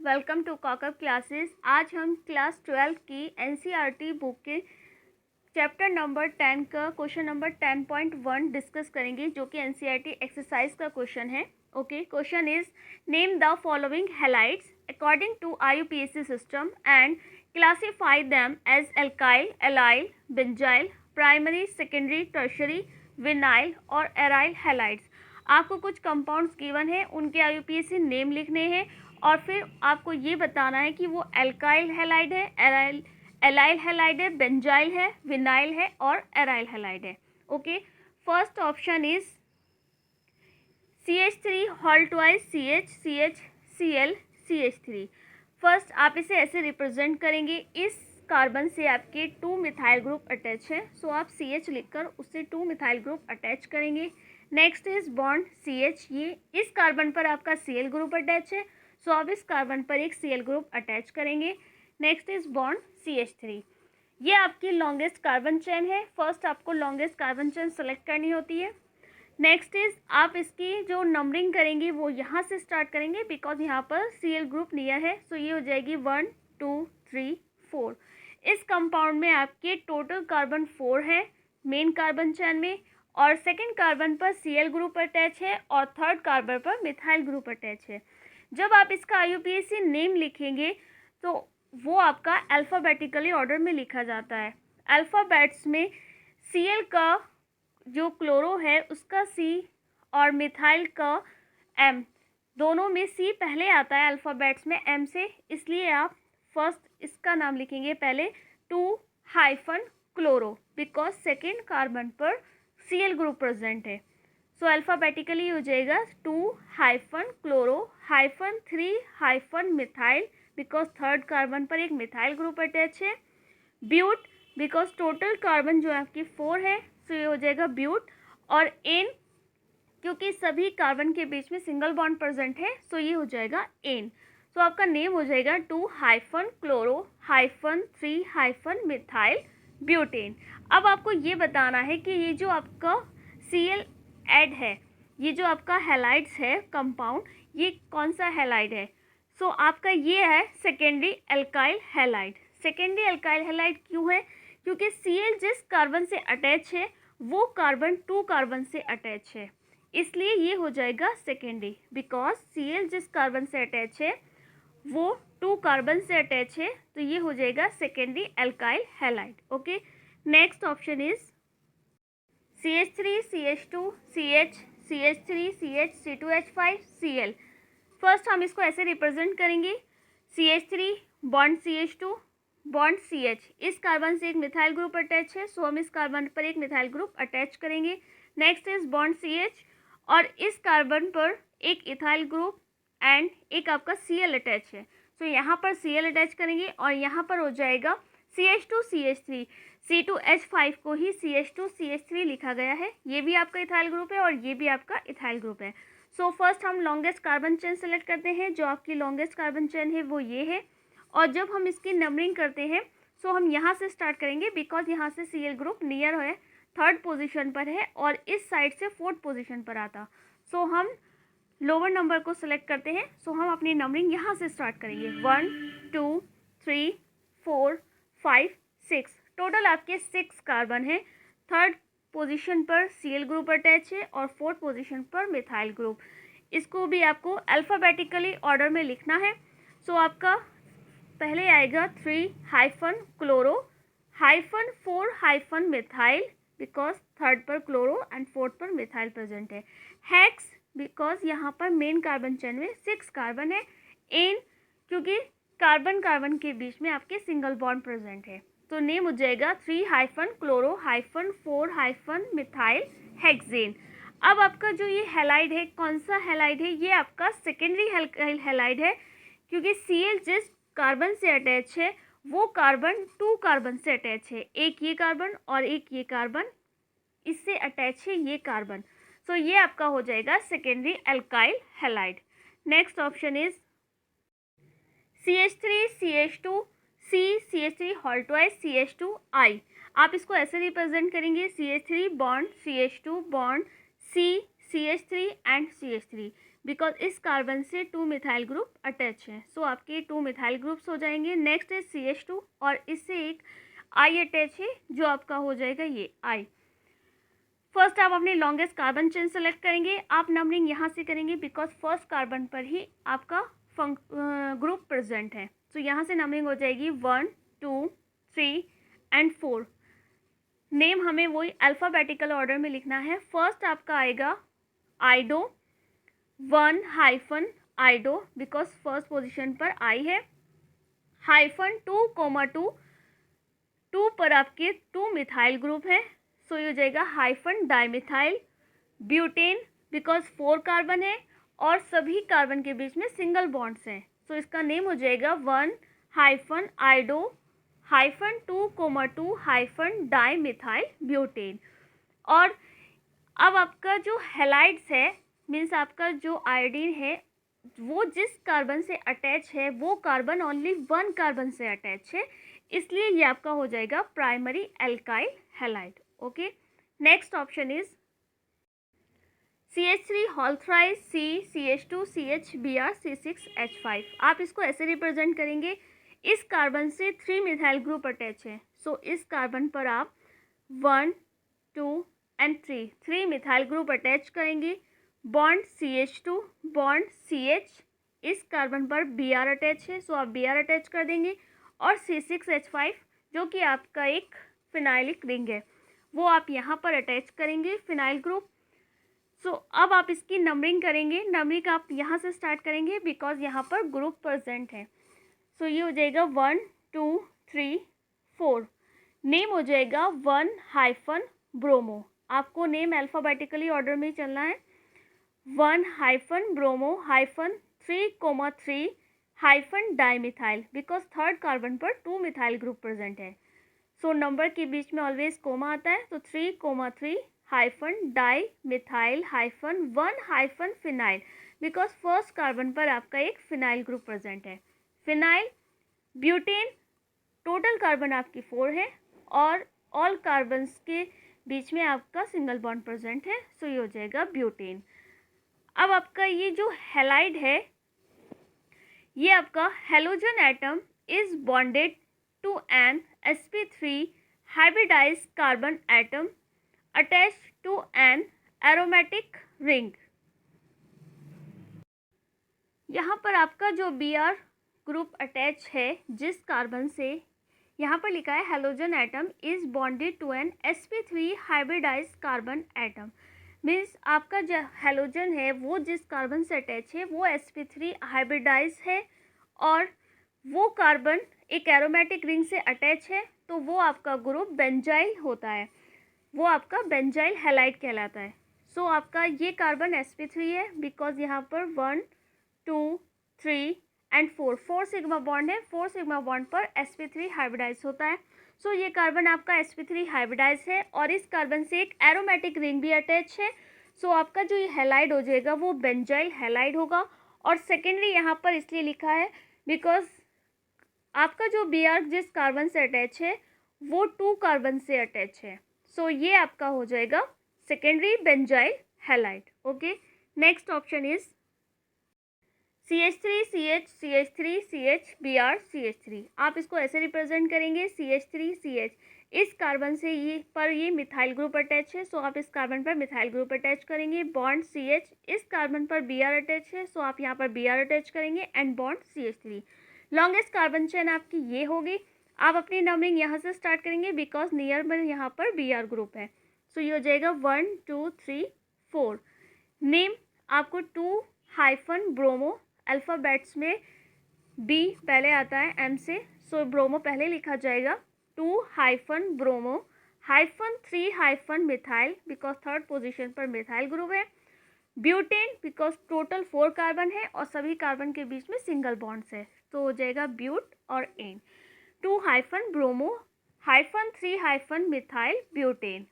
Welcome to कॉकअप classes. आज हम class 12 की एनसीईआरटी बुक के चैप्टर नंबर 10 का क्वेश्चन नंबर 10.1 डिस्कस करेंगे, जो कि एनसीईआरटी एक्सरसाइज का क्वेश्चन है। Okay, question is name the following halides according to IUPAC system and classify them as alkyl, allyl, benzyl, primary, secondary, tertiary, vinyl और aryl halides. आपको कुछ compounds given है, उनके आईयूपीएसी नेम लिखने हैं और फिर आपको ये बताना है कि वो एल्काइल हैलाइड है, एलाइल हैलाइड है, बेंजाइल है, विनाइल है और एराइल हैलाइड है। Okay, first option is CH3 halt wise CH CH3। First आप इसे ऐसे रिप्रेजेंट करेंगे, इस कार्बन से आपके 2 मिथाइल ग्रुप अटैच है, सो आप CH लिखकर उससे 2 मिथाइल ग्रुप अटैच करेंगे। नेक्स्ट इज बॉन्ड CH, ये इस कार्बन पर आपका Cl ग्रुप अटैच है, सो आप इस कार्बन पर एक Cl ग्रुप अटैच करेंगे। नेक्स्ट इज बॉन्ड CH3, ये आपकी लॉन्गेस्ट कार्बन चेन है। फर्स्ट आपको लॉन्गेस्ट कार्बन चेन सेलेक्ट करनी होती है। नेक्स्ट इज आप इसकी जो नंबरिंग करेंगे वो यहाँ से स्टार्ट करेंगे, बिकॉज यहाँ पर Cl ग्रुप नियर है, सो ये हो जाएगी 1 2 3 4। इस कंपाउंड में आपके टोटल कार्बन 4 है मेन कार्बन चेन में, और सेकेंड कार्बन पर Cl ग्रुप अटैच है और थर्ड कार्बन पर मिथाइल ग्रुप अटैच है। जब आप इसका आईयूपीएसी नेम लिखेंगे तो वो आपका अल्फ़ाबेटिकली ऑर्डर में लिखा जाता है। अल्फ़ाबेट्स में Cl का जो क्लोरो है उसका C और मिथाइल का M, दोनों में C पहले आता है अल्फ़ाबेट्स में M से, इसलिए आप फर्स्ट इसका नाम लिखेंगे पहले 2-क्लोरो, बिकॉज सेकेंड कार्बन पर Cl ग्रुप प्रेजेंट है। सो अल्फ़ाबेटिकली हो जाएगा 2-क्लोरो-3-मिथाइल, बिकॉज थर्ड कार्बन पर एक मिथाइल ग्रुप अटैच है। ब्यूट, बिकॉज टोटल कार्बन जो आपकी 4 है, सो ये हो जाएगा ब्यूट। और एन, क्योंकि सभी कार्बन के बीच में सिंगल बॉन्ड प्रेजेंट है, सो ये हो जाएगा एन। सो आपका नेम हो जाएगा 2-क्लोरो-3-मिथाइल ब्यूटेन। अब आपको ये बताना है कि ये जो आपका Cl ऐड है, ये जो आपका हैलाइड्स है कंपाउंड, ये कौन सा हैलाइड है। सो आपका ये है secondary alkyl halide. Secondary alkyl halide क्यों है, क्योंकि Cl जिस कार्बन से अटैच है वो कार्बन 2 कार्बन से अटैच है, इसलिए ये हो जाएगा सेकेंडरी। बिकॉज Cl जिस कार्बन से अटैच है वो 2 कार्बन से अटैच है, तो ये हो जाएगा secondary alkyl halide. Okay, next option is CH3 CH2 CH CH3 CH C2H5 Cl। First हम इसको ऐसे रिप्रेजेंट करेंगे, CH3 bond CH2 bond CH, इस कार्बन से एक मिथाइल ग्रुप अटैच है, सो हम इस कार्बन पर एक मिथाइल ग्रुप अटैच करेंगे। नेक्स्ट इज बॉन्ड CH, और इस कार्बन पर एक इथाइल ग्रुप एंड एक आपका Cl अटैच है, सो यहाँ पर Cl अटैच करेंगे और यहाँ पर हो जाएगा CH2 CH3। C2H5 को ही CH2 CH3 लिखा गया है, ये भी आपका इथाइल ग्रुप है और ये भी आपका इथाइल ग्रुप है। सो फर्स्ट हम लॉन्गेस्ट कार्बन चेन सेलेक्ट करते हैं, जो आपकी लॉन्गेस्ट कार्बन चेन है वो ये है। और जब हम इसकी नंबरिंग करते हैं सो हम यहाँ से स्टार्ट करेंगे, बिकॉज यहाँ से Cl ग्रुप नियर है, थर्ड पोजीशन पर है और इस साइड से फोर्थ पोजीशन पर आता, सो हम लोअर नंबर को सिलेक्ट करते हैं। सो हम अपनी नंबरिंग यहाँ से स्टार्ट करेंगे 1 2 3 4 5 6। टोटल आपके 6 कार्बन है, थर्ड पोजीशन पर Cl ग्रुप अटैच है और फोर्थ पोजीशन पर मिथाइल ग्रुप। इसको भी आपको अल्फ़ाबेटिकली ऑर्डर में लिखना है। सो आपका पहले आएगा 3-4-मिथाइल, बिकॉज थर्ड पर क्लोरो एंड फोर्थ पर मिथाइल प्रेजेंट है। हेक्स, बिकॉज यहाँ पर मेन कार्बन चेन में 6 कार्बन है। एन, क्योंकि कार्बन कार्बन के बीच में आपके सिंगल बॉन्ड प्रेजेंट है, तो नेम हो जाएगा 3-क्लोरो-4-मिथाइल हेक्सेन। अब आपका जो ये हैलाइड है, कौन सा हैलाइड है, ये आपका सेकेंडरी हैलाइड है, क्योंकि Cl जिस कार्बन से अटैच है वो कार्बन 2 कार्बन से अटैच है, एक ये कार्बन और एक ये कार्बन, इससे अटैच है ये कार्बन, सो ये आपका हो जाएगा secondary alkyl halide. Next option is CH3 CH2 CH3 halt wise CH2I। आप इसको ऐसे रिप्रेजेंट करेंगे, CH3 bond CH2 bond CH3 and CH3, because इस कार्बन से 2 मिथाइल ग्रुप अटैच हैं। सो आपके 2 मिथाइल ग्रुप्स हो जाएंगे। नेक्स्ट है CH2 और इससे एक I अटैच है जो आपका हो जाएगा ये I। फर्स्ट आप अपने लॉन्गेस्ट कार्बन चेन सेलेक्ट करेंगे। आप नंबरिंग यहाँ से करेंगे बिकॉज फर्स्ट कार्बन पर ही आपका ग्रुप प्रेजेंट है। सो यहाँ से नंबरिंग हो जाएगी 1 2 3 एंड 4। नेम हमें वही अल्फ़ाबेटिकल ऑर्डर में लिखना है। फर्स्ट आपका आएगा आइडो 1 हाइफन आइडो बिकॉज फर्स्ट पोजीशन पर I है। हाइफन 2 2 पर आपके 2 मिथाइल ग्रुप है। सो ये हो जाएगा hyphen dimethyl butane because 4 carbon है और सभी कार्बन के बीच में सिंगल बॉन्ड्स हैं। सो इसका नेम हो जाएगा 1 hyphen आइडो hyphen 2 hyphen dimethyl butane. और अब आपका जो हैलाइड्स है मीन्स आपका जो आयोडीन है वो जिस कार्बन से अटैच है वो कार्बन ओनली 1 कार्बन से अटैच है, इसलिए ये आपका हो जाएगा primary alkyl halide. Okay, next option is CH3 whole thrice C CH2 CH Br C6H5। आप इसको ऐसे रिप्रेजेंट करेंगे, इस कार्बन से 3 मिथाइल ग्रुप अटैच है। सो इस कार्बन पर आप 1 2 एंड 3 मिथाइल ग्रुप अटैच करेंगे। बॉन्ड CH2 बॉन्ड CH, इस कार्बन पर Br अटैच है सो आप Br अटैच कर देंगे। और C6H5 जो कि आपका एक फिनाइलिक रिंग है वो आप यहाँ पर अटैच करेंगे फिनाइल ग्रुप। सो अब आप इसकी नंबरिंग करेंगे। नंबरिंग आप यहाँ से स्टार्ट करेंगे बिकॉज यहाँ पर ग्रुप प्रेजेंट है। सो ये हो जाएगा 1 2 3 4। नेम हो जाएगा 1 हाइफन ब्रोमो। आपको नेम अल्फ़ाबेटिकली ऑर्डर में चलना है। 1 hyphen bromo hyphen 3 hyphen dimethyl because third carbon पर 2 मिथाइल ग्रुप प्रेजेंट है। सो नंबर के बीच में ऑलवेज कोमा आता है, तो 3 hyphen di methyl hyphen 1 hyphen phenyl because first carbon पर आपका एक फिनाइल ग्रुप प्रेजेंट है। फिनाइल ब्यूटेन, टोटल कार्बन आपकी 4 है और ऑल कार्बन्स के बीच में आपका सिंगल बॉन्ड प्रेजेंट है। सो ये हो जाएगा ब्यूटेन। अब आपका ये जो हैलाइड है ये आपका halogen atom is bonded to an sp3 hybridized carbon atom attached to an aromatic ring। यहाँ पर आपका जो Br ग्रुप अटैच है जिस कार्बन से, यहाँ पर लिखा है halogen atom is bonded to an sp3 hybridized carbon atom. Means आपका जो हेलोजन है वो जिस कार्बन से अटैच है वो sp3 हाइब्रिडाइज है और वो कार्बन एक एरोमेटिक रिंग से अटैच है, तो वो आपका ग्रुप बेंजाइल होता है, वो आपका बेंजाइल हैलाइड कहलाता है। सो आपका ये कार्बन sp3 है बिकॉज यहाँ पर 1 2 3 एंड 4 सिग्मा बॉन्ड है। 4 सिग्मा बॉन्ड पर sp3 हाइब्रिडाइज होता है। सो ये कार्बन आपका sp3 हाइब्रिडाइज है और इस कार्बन से एक एरोमेटिक रिंग भी अटैच है। सो आपका जो ये हैलाइड हो जाएगा वो बेंजाइल हैलाइड होगा। और सेकेंडली यहाँ पर इसलिए लिखा है बिकॉज आपका जो Br जिस कार्बन से अटैच है वो 2 कार्बन से अटैच है। सो ये आपका हो जाएगा secondary benzyl halide. Okay, next option is CH3 CH CH3 CH Br CH3। आप इसको ऐसे रिप्रेजेंट करेंगे CH3 CH, इस कार्बन से ये मिथाइल ग्रुप अटैच है सो आप इस कार्बन पर मिथाइल ग्रुप अटैच करेंगे। बॉन्ड CH, इस कार्बन पर Br अटैच है सो आप यहाँ पर Br अटैच करेंगे and bond CH3। Longest carbon chain आपकी ये होगी। आप अपनी नंबरिंग यहाँ से स्टार्ट करेंगे बिकॉज नियर में यहाँ पर Br ग्रुप है। सो ये हो जाएगा 1 2 3 4। नेम आपको 2 हाइफन ब्रोमो, अल्फ़ाबेट्स में B पहले आता है M से, सो ब्रोमो पहले लिखा जाएगा। 2 hyphen bromo hyphen 3 hyphen methyl because third position पर मिथाइल ग्रुप है। ब्यूटेन बिकॉज टोटल 4 कार्बन है और सभी कार्बन के बीच में सिंगल बॉन्ड्स है, तो हो जाएगा ब्यूट और ene. 2 hyphen bromo hyphen 3 hyphen methyl butane.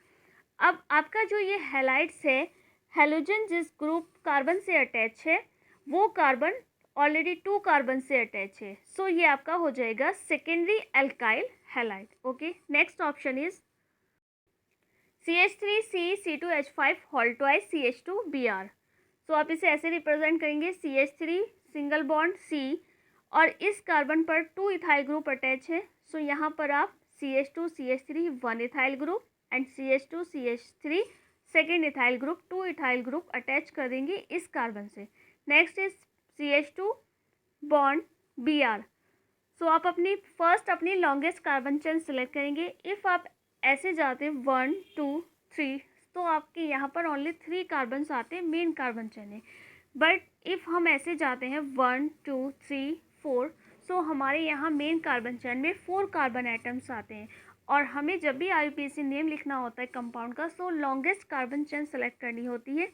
अब आपका जो ये हैलाइड्स है, हेलोजन जिस ग्रुप कार्बन से अटैच है वो कार्बन ऑलरेडी 2 कार्बन से अटैच है, सो ये आपका हो जाएगा secondary alkyl halide. Okay, next option is CH3C C2H5 whole twice CH2 Br। So आप इसे ऐसे रिप्रेजेंट करेंगे CH3 सिंगल बॉन्ड C, और इस कार्बन पर 2 इथाइल ग्रुप अटैच है। सो यहाँ पर आप CH2 CH3 1 ethyl group and CH2 CH3 second ethyl group 2 ethyl group attach कर देंगे इस कार्बन से। Next is CH2 bond Br। So आप अपनी लॉन्गेस्ट कार्बन चेन सेलेक्ट करेंगे। इफ़ आप ऐसे जाते हैं 1 2 3, तो आपके यहाँ पर ओनली 3 कार्बन्स आते हैं मेन कार्बन चेन में। बट इफ़ हम ऐसे जाते हैं 1 2 3 4, सो हमारे यहाँ मेन कार्बन चेन में 4 कार्बन एटम्स आते हैं। और हमें जब भी IUPAC नेम लिखना होता है कंपाउंड का, सो लॉन्गेस्ट कार्बन चेन सेलेक्ट करनी होती है।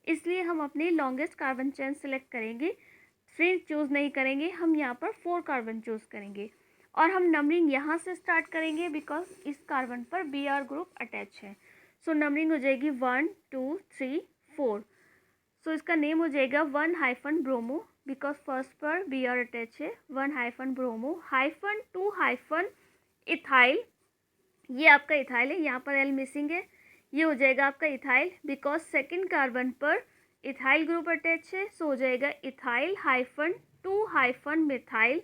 इसलिए हम अपनी लॉन्गेस्ट कार्बन चेन सेलेक्ट करेंगे, 3 चूज़ नहीं करेंगे, हम यहाँ पर 4 कार्बन चूज़ करेंगे। और हम नंबरिंग यहाँ से स्टार्ट करेंगे बिकॉज इस कार्बन पर Br ग्रुप अटैच है। सो नंबरिंग हो जाएगी 1 2 3 4। सो इसका नेम हो जाएगा 1-ब्रोमो बिकॉज फर्स्ट पर Br अटैच है। 1-ब्रोमो -2 इथाइल, ये आपका इथाइल है, यहाँ पर L मिसिंग है, ये हो जाएगा आपका इथाइल बिकॉज सेकेंड कार्बन पर इथाइल ग्रुप अटैच है। सो हो जाएगा ethyl -2 methyl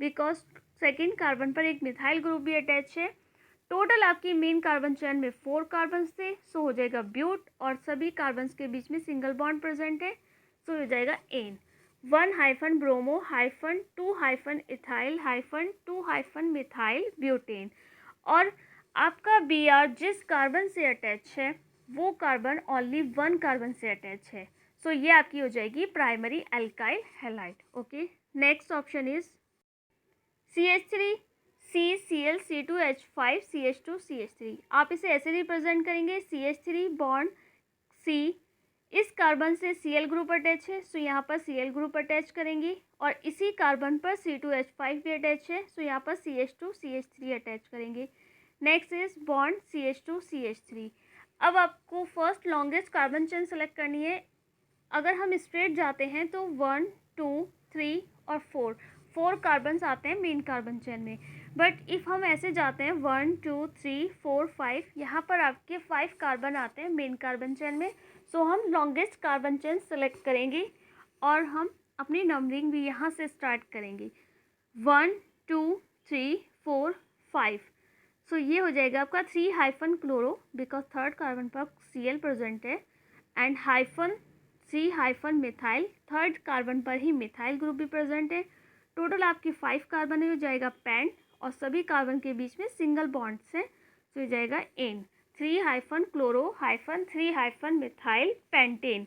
because second carbon पर एक मिथाइल ग्रुप भी अटैच है। टोटल आपकी मेन कार्बन चेन में 4 कार्बन थे। सो हो जाएगा ब्यूट, और सभी कार्बन्स के बीच में सिंगल बॉन्ड प्रेजेंट है। सो हो जाएगा एन। 1-ब्रोमो -2 ethyl -2 methyl butane. और आपका Br जिस कार्बन से अटैच है वो कार्बन ओनली 1 कार्बन से अटैच है। सो ये आपकी हो जाएगी primary alkyl halide. Okay, next option is CH3 CCl C2H5 CH2 CH3। आप इसे ऐसे रिप्रेजेंट करेंगे CH3 बॉन्ड C, इस कार्बन से Cl ग्रुप अटैच है। सो यहाँ पर Cl ग्रुप अटैच करेंगे, और इसी कार्बन पर C2H5 भी अटैच है। सो यहाँ पर CH2 CH3 अटैच करेंगे। Next is bond CH2 CH3। अब आपको first longest carbon chain select करनी है। अगर हम स्ट्रेट जाते हैं तो 1 2 3 और 4 कार्बन्स आते हैं मेन कार्बन चेन में। बट इफ़ हम ऐसे जाते हैं 1 2 3 4 5, यहाँ पर आपके 5 कार्बन आते हैं मेन कार्बन चेन में। सो हम लॉन्गेस्ट कार्बन चेन सेलेक्ट करेंगे, और हम अपनी नंबरिंग भी यहाँ से स्टार्ट करेंगे 1 2 3 4 5। सो ये हो जाएगा आपका 3-क्लोरो बिकॉज थर्ड कार्बन पर Cl प्रेजेंट है, एंड -3-मिथाइल, थर्ड कार्बन पर ही मिथाइल ग्रुप भी प्रेजेंट है। टोटल आपकी 5 कार्बन हो जाएगा पेंट, और सभी कार्बन के बीच में सिंगल बॉन्ड्स हैं। तो हो जाएगा एन, 3-क्लोरो 3-मिथाइल पेंटेन।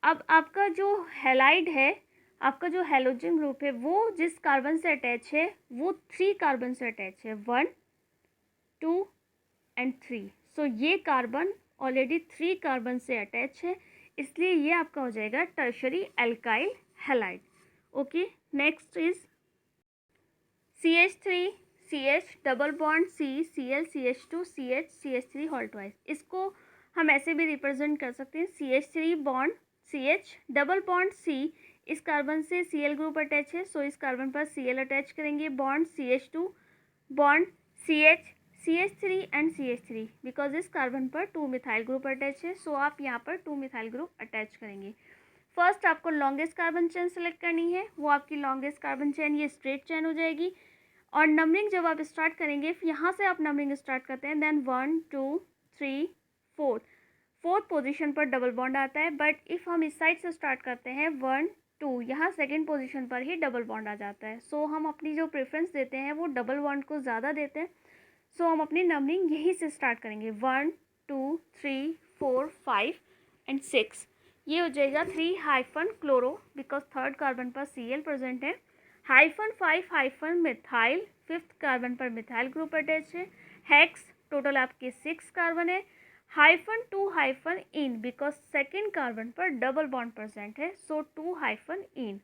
अब आपका जो हैलाइड है, आपका जो हैलोजन ग्रुप है, वो जिस कार्बन से अटैच है वो 3 कार्बन से अटैच है, 1 2 एंड 3। सो ये कार्बन ऑलरेडी 3 कार्बन से अटैच है, इसलिए ये आपका हो जाएगा tertiary alkyl halide. Okay, next is CH3 CH double bond C Cl CH2 CH CH3 whole twice. इसको हम ऐसे भी रिप्रेजेंट कर सकते हैं CH3 bond CH double bond C, इस कार्बन से Cl ग्रुप अटैच है। सो इस कार्बन पर Cl अटैच करेंगे, bond CH2 bond CH CH3 and CH3 because इस कार्बन पर 2 मिथाइल ग्रुप अटैच है। सो आप यहाँ पर 2 मिथाइल ग्रुप अटैच करेंगे। फर्स्ट आपको लॉन्गेस्ट कार्बन चेन सेलेक्ट करनी है, वो आपकी लॉन्गेस्ट कार्बन चेन ये स्ट्रेट चेन हो जाएगी। और नंबरिंग जब आप स्टार्ट करेंगे, यहाँ से आप नंबरिंग स्टार्ट करते हैं, देन 1 2 3 4, फोर्थ पोजीशन पर डबल बॉन्ड आता है। बट इफ़ हम इस साइड से स्टार्ट करते हैं 1 2, यहाँ सेकेंड पोजीशन पर ही डबल बॉन्ड आ जाता है। सो हम अपनी जो प्रेफरेंस देते हैं वो डबल बॉन्ड को ज़्यादा देते हैं। सो हम अपनी नंबरिंग यहीं से स्टार्ट करेंगे 1 2 3 4 5 एंड 6। ये हो जाएगा 3-क्लोरो बिकॉज थर्ड कार्बन पर Cl प्रेजेंट है, -5-मिथाइल, फिफ्थ कार्बन पर मिथाइल ग्रुप अटैच है, हेक्स, टोटल आपके 6 कार्बन है, -2-इन बिकॉज सेकेंड कार्बन पर डबल बॉन्ड प्रेजेंट है। सो 2-इन।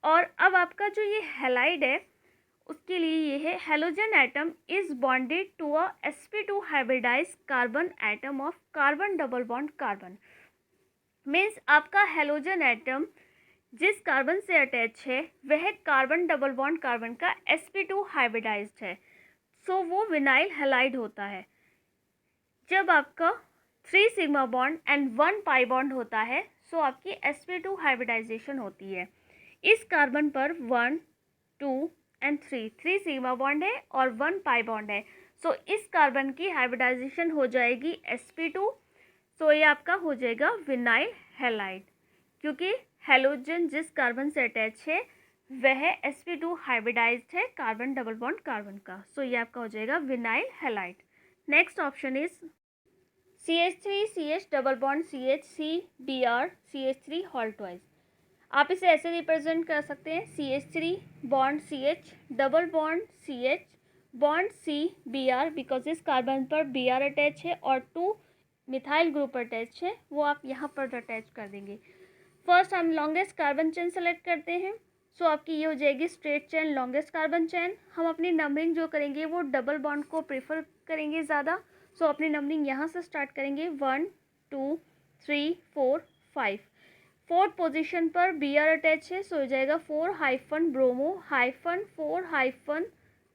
और अब आपका जो ये हैलाइड है उसके लिए ये है halogen atom is bonded to a sp2 hybridize carbon atom of carbon double bond carbon. Means आपका हेलोजन एटम जिस कार्बन से अटैच है वह कार्बन डबल बॉन्ड कार्बन का sp2 हाइब्रिडाइज्ड है। सो वो विनाइल हैलाइड होता है। जब आपका 3 sigma bond and 1 pi bond होता है, सो आपकी sp2 हाइब्रिडाइजेशन होती है। इस कार्बन पर 1, 2 एंड 3 सिग्मा बॉन्ड है और 1 पाई बॉन्ड है। सो इस कार्बन की हाइब्रिडाइजेशन हो जाएगी sp2। सो ये आपका हो जाएगा विनाइल हैलाइड, क्योंकि हेलोजन जिस कार्बन से अटैच है वह sp2 हाइब्रिडाइज्ड है कार्बन डबल बॉन्ड कार्बन का। सो ये आपका हो जाएगा vinyl halide. Next option is CH3 CH double bond CH CBr CH3 hall twice. आप इसे ऐसे रिप्रेजेंट कर सकते हैं CH3 bond CH double bond CH bond CBr, because इस कार्बन पर Br अटैच है और 2 मिथाइल ग्रुप अटैच है, वो आप यहाँ पर अटैच कर देंगे। फर्स्ट हम लॉन्गेस्ट कार्बन चेन सेलेक्ट करते हैं। सो आपकी ये हो जाएगी straight chain longest carbon chain. हम अपनी नंबरिंग जो करेंगे वो डबल बॉन्ड को प्रेफर करेंगे ज़्यादा। सो अपनी नंबरिंग यहाँ से स्टार्ट करेंगे 1, 2, 3, 4, 5। फोर्थ पोजीशन पर Br अटैच है, सो हो जाएगा 4 bromo 4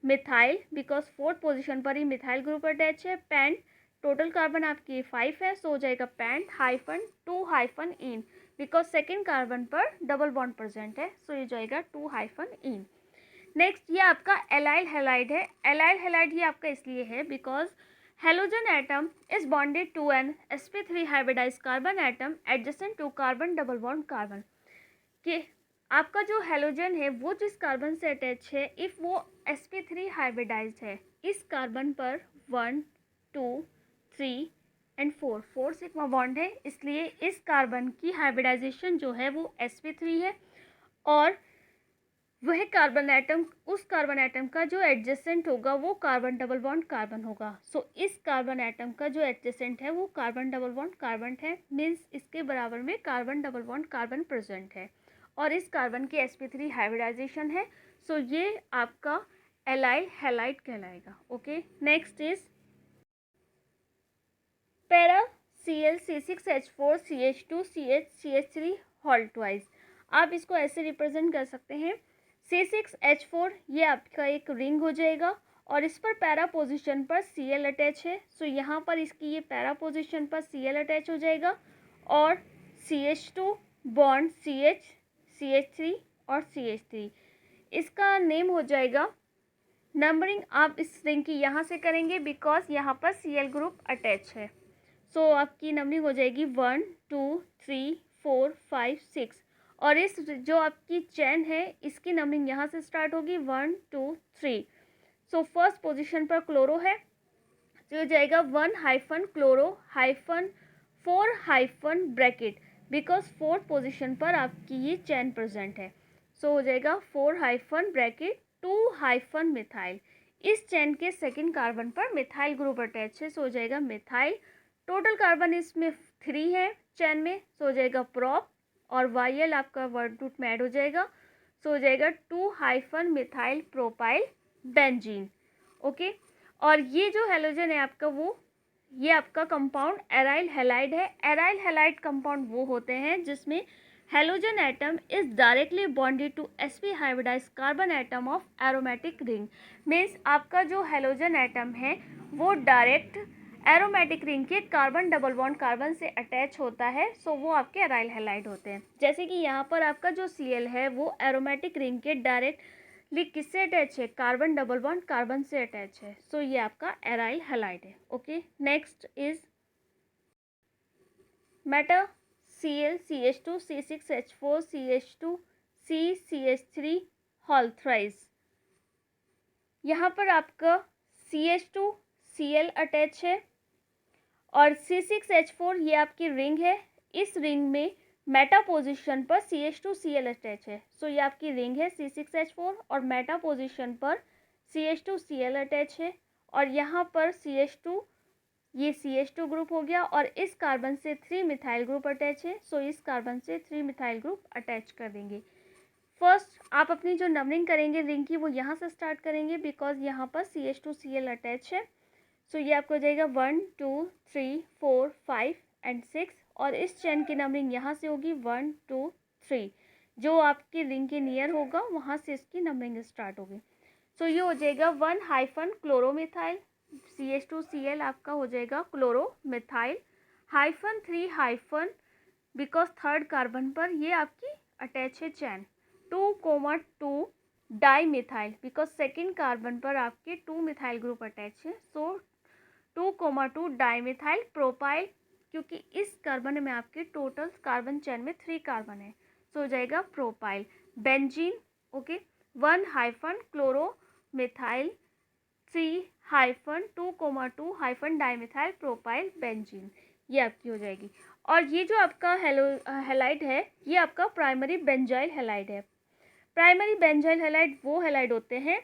methyl, because fourth position पर ही मिथाइल ग्रुप अटैच है। पेंट टोटल कार्बन आपकी 5 है, सो हो जाएगा pent -2 ene, because second carbon पर डबल बॉन्ड प्रेजेंट है, सो ये जाएगा 2 इन। नेक्स्ट ये आपका एलाइल हैलाइड है। एलाइल हैलाइड ये आपका इसलिए है because halogen atom is bonded to an sp3 hybridized carbon atom adjacent to carbon double bond carbon. कि आपका जो हेलोजन है वो जिस कार्बन से अटैच है, इफ़ वो sp3 हाइब्रिडाइज्ड है, इस कार्बन पर 1, 2, 3 एंड 4 सिग्मा बॉन्ड है, इसलिए इस कार्बन की हाइब्रिडाइजेशन जो है वो sp3 है और वह कार्बन एटम उस कार्बन एटम का जो एडजेसेंट होगा वो कार्बन डबल बॉन्ड कार्बन होगा। सो इस कार्बन एटम का जो एडजेसेंट है वो कार्बन डबल बॉन्ड कार्बन है, मीन्स इसके बराबर में carbon double bond carbon present है और इस कार्बन की sp3 हाइब्रिडाइजेशन है। सो ये आपका एलाइल हैलाइड कहलाएगा। Okay, next is para ClC6H4CH2CH3 hall twice. आप इसको ऐसे रिप्रेजेंट कर सकते हैं C6H4 ये आपका एक रिंग हो जाएगा और इस पर पैरा पोजीशन पर Cl अटैच है, सो यहाँ पर इसकी ये पैरा पोजीशन पर Cl अटैच हो जाएगा और CH2 बॉन्ड CH CH3 और CH3, इसका नेम हो जाएगा। नंबरिंग आप इस रिंग की यहाँ से करेंगे बिकॉज यहाँ पर Cl ग्रुप अटैच है। सो आपकी नंबरिंग हो जाएगी 1, 2, 3, 4, 5, 6 और इस जो आपकी चैन है इसकी नंबरिंग यहाँ से स्टार्ट होगी 1, 2, 3। सो फर्स्ट पोजीशन पर क्लोरो है, तो हो जाएगा 1 chloro 4 bracket, because fourth position पर आपकी ये चैन प्रेजेंट है। सो हो जाएगा 4 ब्रैकेट 2 मिथाइल। इस चैन के सेकेंड कार्बन पर मिथाइल ग्रुप अटैच है, सो हो जाएगा मिथाइल। टोटल कार्बन इसमें 3 है चैन में, सो हो जाएगा प्रॉप और YL आपका वर्ड रूट में ऐड हो जाएगा, सो हो जाएगा 2 मिथाइल प्रोपाइल बेंजीन। ओके, और ये जो हेलोजन है आपका वो ये आपका कंपाउंड एराइल हैलाइड है। एराइल हैलाइड कंपाउंड वो होते हैं जिसमें halogen atom is directly bonded to sp hybridized carbon atom of aromatic ring. Means आपका जो हेलोजन एटम है वो डायरेक्ट एरोमेटिक रिंग के कार्बन डबल बॉन्ड कार्बन से अटैच होता है, सो वो आपके एराइल हैलाइड होते हैं। जैसे कि यहाँ पर आपका जो Cl है वो एरोमेटिक रिंग के डायरेक्टली किससे अटैच है, कार्बन डबल बॉन्ड कार्बन से अटैच है, सो ये आपका एराइल हैलाइड है। Okay, next is Meta ClCH2C6H4CH2CCH3 hall thrice. यहाँ पर आपका CH2Cl अटैच है और C6H4 ये आपकी रिंग है। इस रिंग में मेटा पोजीशन पर CH2Cl अटैच है, सो ये आपकी रिंग है C6H4 और मेटा पोजीशन पर CH2Cl अटैच है और यहाँ पर CH2 ये CH2 ग्रुप हो गया और इस कार्बन से 3 मिथाइल ग्रुप अटैच है, सो इस कार्बन से 3 मिथाइल ग्रुप अटैच कर देंगे। फर्स्ट आप अपनी जो नंबरिंग करेंगे रिंग की वो यहाँ से स्टार्ट करेंगे बिकॉज यहाँ पर CH2Cl अटैच है, सो ये आपको हो जाएगा 1, 2, 3, 4, 5 एंड 6 और इस चेन की नंबरिंग यहाँ से होगी 1, 2, 3, जो आपकी रिंग के नियर होगा वहाँ से इसकी नंबरिंग स्टार्ट होगी। सो ये हो जाएगा 1 क्लोरोमिथाइल CH2Cl आपका हो जाएगा क्लोरोमिथाइल -3 बिकॉज थर्ड कार्बन पर ये आपकी अटैच है चैन। 2,2 डाईमिथाइल, बिकॉज सेकेंड कार्बन पर आपके 2 मिथाइल ग्रुप अटैच है। सो 2,2 डाईमिथाइल प्रोपाइल, क्योंकि इस कार्बन में आपके टोटल कार्बन चैन में 3 कार्बन है, सो हो जाएगा propyl. Benzene, okay, 1 chloromethyl 3-2,2 dimethyl propyl benzene, ये आपकी हो जाएगी। और ये जो आपका हैलाइड है, ये आपका प्राइमरी बेंजाइल हैलाइड है। प्राइमरी बेंजाइल हैलाइड वो हैलाइड होते हैं,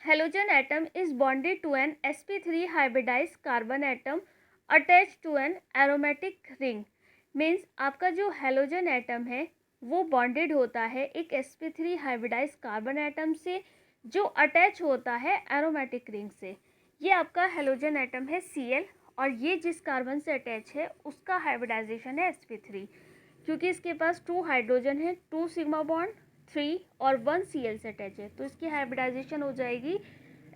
halogen atom is bonded to an sp3 hybridized carbon atom attach to an aromatic ring. Means आपका जो हेलोजन एटम है वो बॉन्डेड होता है एक sp3 हाइब्रिडाइज्ड कार्बन एटम से, जो अटैच होता है एरोमेटिक रिंग से। ये आपका हेलोजन एटम है Cl, और ये जिस कार्बन से अटैच है उसका हाइब्रिडाइजेशन है sp3, क्योंकि इसके पास 2 हाइड्रोजन है, 2 सिग्मा बॉन्ड 3 और 1 Cl से अटैच है, तो इसकी हाइब्रिडाइजेशन हो जाएगी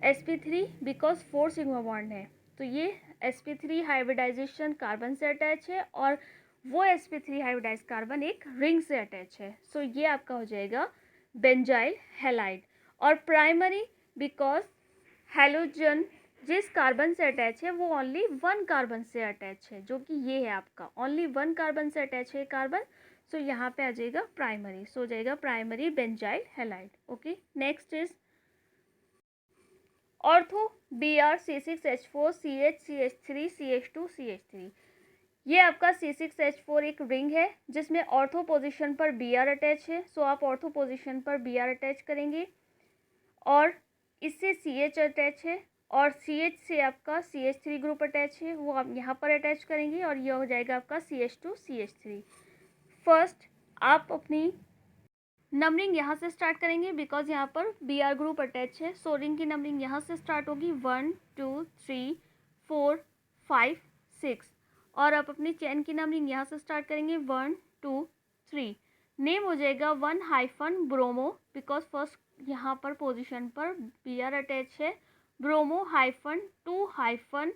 sp3, बिकॉज 4 सिग्मा बॉन्ड है। तो ये sp3 हाइब्रिडाइजेशन कार्बन से अटैच है, और वो sp3 हाइब्रिडाइज कार्बन एक रिंग से अटैच है। सो ये आपका हो जाएगा बेंजाइल हैलाइड। और प्राइमरी, बिकॉज हेलोजन जिस कार्बन से अटैच है वो ओनली 1 कार्बन से अटैच है, जो कि ये है आपका ओनली 1 कार्बन से अटैच है कार्बन। सो यहाँ पे आ जाएगा प्राइमरी, सो हो जाएगा primary benzyl halide. Okay, next is ortho Br C6H4CH3CH2CH3। ये आपका C6H4 एक रिंग है जिसमें ऑर्थो पोजीशन पर Br अटैच है। सो आप ऑर्थो पोजीशन पर Br अटैच करेंगे, और इससे CH अटैच है, और CH से आपका CH3 ग्रुप अटैच है, वो आप यहाँ पर अटैच करेंगे, और ये हो जाएगा आपका CH2CH3। फर्स्ट आप अपनी नंबरिंग यहाँ से स्टार्ट करेंगे, बिकॉज यहाँ पर Br ग्रुप अटैच है। सो रिंग की नंबरिंग यहाँ से स्टार्ट होगी 1 2 3 4 5 6, और आप अपनी चैन की नंबरिंग यहाँ से स्टार्ट करेंगे 1 2 3। नेम हो जाएगा 1-ब्रोमो, बिकॉज फर्स्ट यहाँ पर पोजीशन पर Br अटैच है। ब्रोमो -2-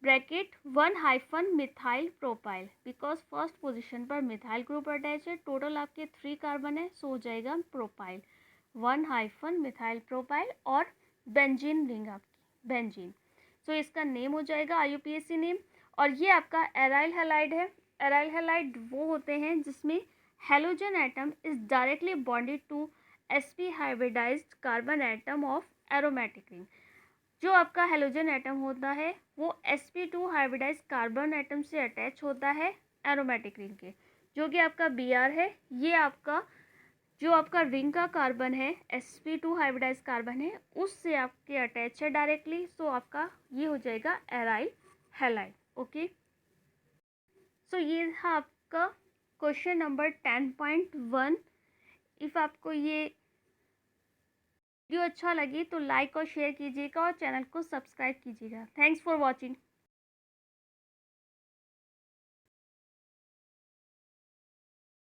ब्रैकेट 1-मिथाइल प्रोपाइल, बिकॉज फर्स्ट पोजीशन पर मिथाइल ग्रुप अटैच है। टोटल आपके 3 कार्बन है, सो हो जाएगा प्रोपाइल 1-मिथाइल प्रोपाइल, और बेंजीन रिंग आपकी बेंजीन। सो इसका नेम हो जाएगा IUPAC नेम। और ये आपका एराइल हैलाइड है। एराइल हैलाइड वो होते हैं जिसमें halogen atom is directly bonded to sp hybridized carbon atom of aromatic ring. जो आपका हेलोजन एटम होता है वो sp2 हाइब्रिडाइज कार्बन एटम से अटैच होता है एरोमेटिक रिंग के, जो कि आपका Br है। ये आपका जो आपका रिंग का कार्बन है sp2 हाइब्रिडाइज कार्बन है, उससे आपके अटैच है डायरेक्टली। सो आपका ये हो जाएगा एराइल हैलाइड। ओके, सो ये था आपका क्वेश्चन नंबर 10.1। इफ़ आपको ये वीडियो अच्छा लगे तो लाइक और शेयर कीजिएगा, और चैनल को सब्सक्राइब कीजिएगा। Thanks for watching.